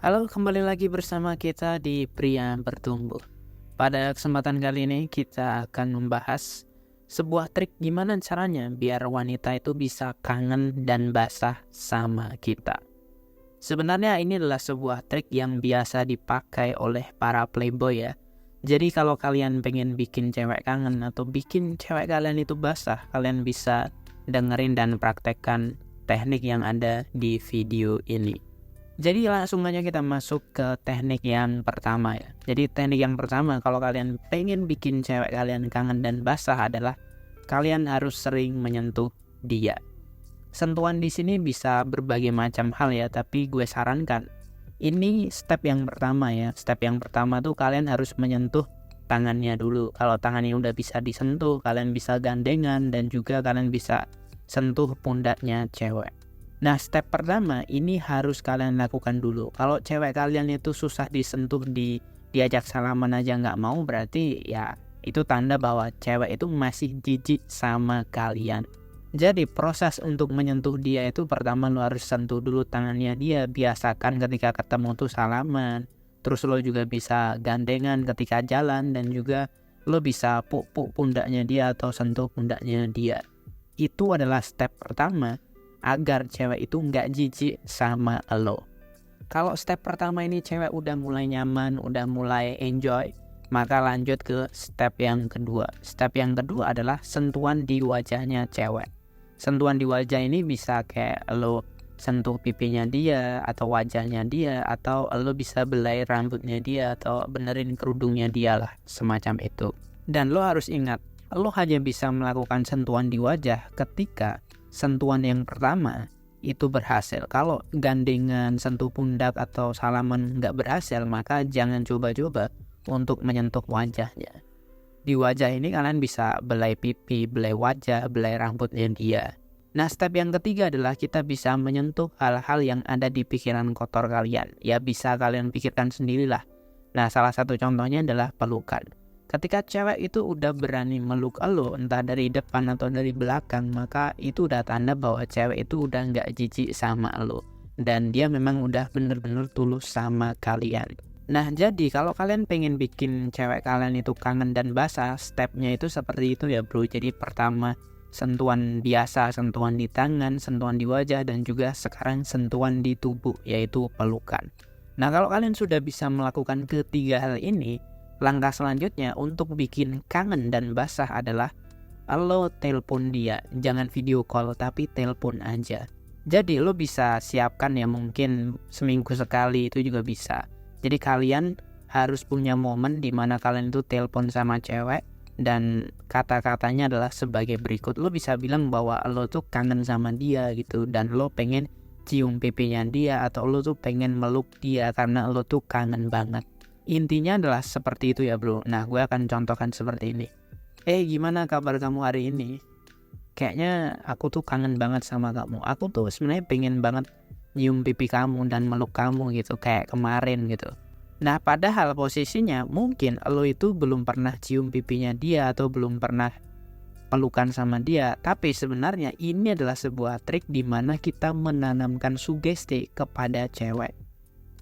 Halo, kembali lagi bersama kita di Pria Bertumbuh. Pada kesempatan kali ini kita akan membahas sebuah trik gimana caranya biar wanita itu bisa kangen dan basah sama kita. Sebenarnya ini adalah sebuah trik yang biasa dipakai oleh para playboy ya. Jadi kalau kalian pengen bikin cewek kangen atau bikin cewek kalian itu basah, kalian bisa dengerin dan praktekkan teknik yang ada di video ini. Jadi langsung aja kita masuk ke teknik yang pertama ya. Jadi teknik yang pertama kalau kalian pengen bikin cewek kalian kangen dan basah adalah kalian harus sering menyentuh dia. Sentuhan di sini bisa berbagai macam hal ya, tapi gue sarankan ini step yang pertama ya. Step yang pertama tuh kalian harus menyentuh tangannya dulu. Kalau tangannya udah bisa disentuh, kalian bisa gandengan dan juga kalian bisa sentuh pundaknya cewek. Nah, step pertama ini harus kalian lakukan dulu. Kalau cewek kalian itu susah disentuh, diajak salaman aja nggak mau, berarti ya itu tanda bahwa cewek itu masih jijik sama kalian. Jadi proses untuk menyentuh dia itu pertama lo harus sentuh dulu tangannya dia. Biasakan ketika ketemu tuh salaman. Terus lo juga bisa gandengan ketika jalan dan juga lo bisa puk-puk pundaknya dia atau sentuh pundaknya dia. Itu adalah step pertama agar cewek itu nggak jijik sama lo. Kalau step pertama ini cewek udah mulai nyaman, udah mulai enjoy, maka lanjut ke step yang kedua. Step yang kedua adalah sentuhan di wajahnya cewek. Sentuhan di wajah ini bisa kayak lo sentuh pipinya dia atau wajahnya dia, atau lo bisa belai rambutnya dia atau benerin kerudungnya dia lah, semacam itu. Dan lo harus ingat, lo hanya bisa melakukan sentuhan di wajah ketika sentuhan yang pertama itu berhasil. Kalau gandengan, sentuh pundak atau salaman nggak berhasil, maka jangan coba-coba untuk menyentuh wajahnya. Di wajah ini kalian bisa belai pipi, belai wajah, belai rambutnya dia. Nah, step yang ketiga adalah kita bisa menyentuh hal-hal yang ada di pikiran kotor kalian. Ya bisa kalian pikirkan sendirilah. Nah, salah satu contohnya adalah pelukan. Ketika cewek itu udah berani meluk lo, entah dari depan atau dari belakang, maka itu udah tanda bahwa cewek itu udah nggak jijik sama lo. Dan dia memang udah bener-bener tulus sama kalian. Nah, jadi kalau kalian pengen bikin cewek kalian itu kangen dan basah, stepnya itu seperti itu ya bro. Jadi pertama sentuhan biasa, sentuhan di tangan, sentuhan di wajah, dan juga sekarang sentuhan di tubuh, yaitu pelukan. Nah, kalau kalian sudah bisa melakukan ketiga hal ini, langkah selanjutnya untuk bikin kangen dan basah adalah lo telepon dia. Jangan video call tapi telepon aja. Jadi lo bisa siapkan ya, mungkin seminggu sekali itu juga bisa. Jadi kalian harus punya momen di mana kalian itu telepon sama cewek dan kata-katanya adalah sebagai berikut. Lo bisa bilang bahwa lo tuh kangen sama dia gitu, dan lo pengen cium pipinya dia atau lo tuh pengen meluk dia karena lo tuh kangen banget. Intinya adalah seperti itu ya bro. Nah, gue akan contohkan seperti ini. Gimana kabar kamu hari ini? Kayaknya aku tuh kangen banget sama kamu. Aku tuh sebenarnya pengen banget nyium pipi kamu dan meluk kamu gitu, kayak kemarin gitu. Nah, padahal posisinya mungkin lo itu belum pernah cium pipinya dia atau belum pernah pelukan sama dia. Tapi sebenarnya ini adalah sebuah trik di mana kita menanamkan sugesti kepada cewek.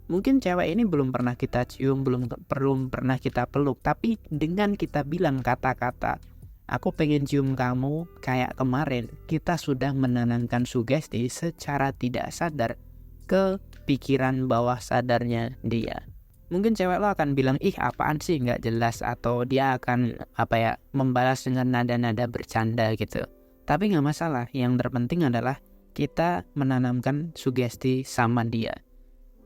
Mungkin cewek ini belum pernah kita cium, belum pernah kita peluk, tapi dengan kita bilang kata-kata, aku pengen cium kamu kayak kemarin, kita sudah menanamkan sugesti secara tidak sadar ke pikiran bawah sadarnya dia. Mungkin cewek lo akan bilang, ih apaan sih nggak jelas, atau dia akan membalas dengan nada-nada bercanda gitu. Tapi nggak masalah, yang terpenting adalah kita menanamkan sugesti sama dia.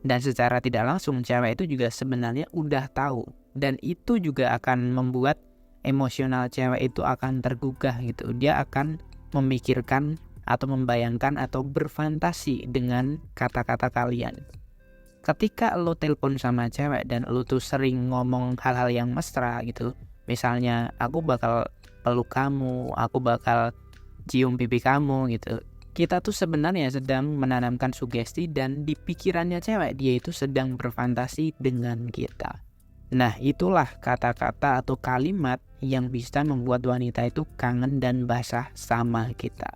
Dan secara tidak langsung cewek itu juga sebenarnya udah tahu, dan itu juga akan membuat emosional cewek itu akan tergugah gitu. Dia akan memikirkan atau membayangkan atau berfantasi dengan kata-kata kalian. Ketika lo telepon sama cewek dan lo tuh sering ngomong hal-hal yang mesra gitu, misalnya aku bakal peluk kamu, aku bakal cium pipi kamu gitu, kita tuh sebenarnya sedang menanamkan sugesti, dan di pikirannya cewek dia itu sedang berfantasi dengan kita. Nah, itulah kata-kata atau kalimat yang bisa membuat wanita itu kangen dan basah sama kita.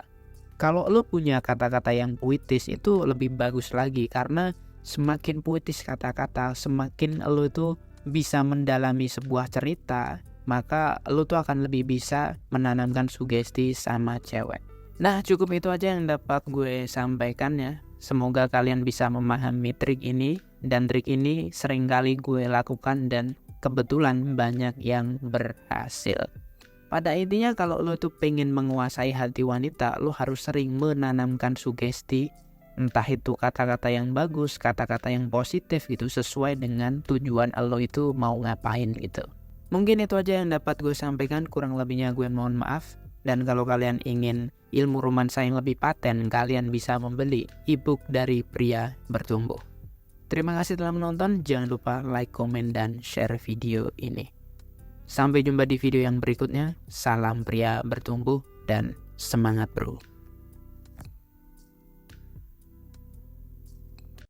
Kalau lo punya kata-kata yang puitis itu lebih bagus lagi, karena semakin puitis kata-kata, semakin lo tuh bisa mendalami sebuah cerita, maka lo tuh akan lebih bisa menanamkan sugesti sama cewek. Nah, cukup itu aja yang dapat gue sampaikan ya. Semoga kalian bisa memahami trik ini, dan trik ini seringkali gue lakukan dan kebetulan banyak yang berhasil. Pada intinya kalau lo tuh pengen menguasai hati wanita, lo harus sering menanamkan sugesti, entah itu kata-kata yang bagus, kata-kata yang positif gitu, sesuai dengan tujuan lo itu mau ngapain gitu. Mungkin itu aja yang dapat gue sampaikan, kurang lebihnya gue mohon maaf. Dan kalau kalian ingin ilmu romansa yang lebih paten, kalian bisa membeli ebook dari Pria Bertumbuh. Terima kasih telah menonton, jangan lupa like, komen, dan share video ini. Sampai jumpa di video yang berikutnya. Salam pria bertumbuh dan semangat bro.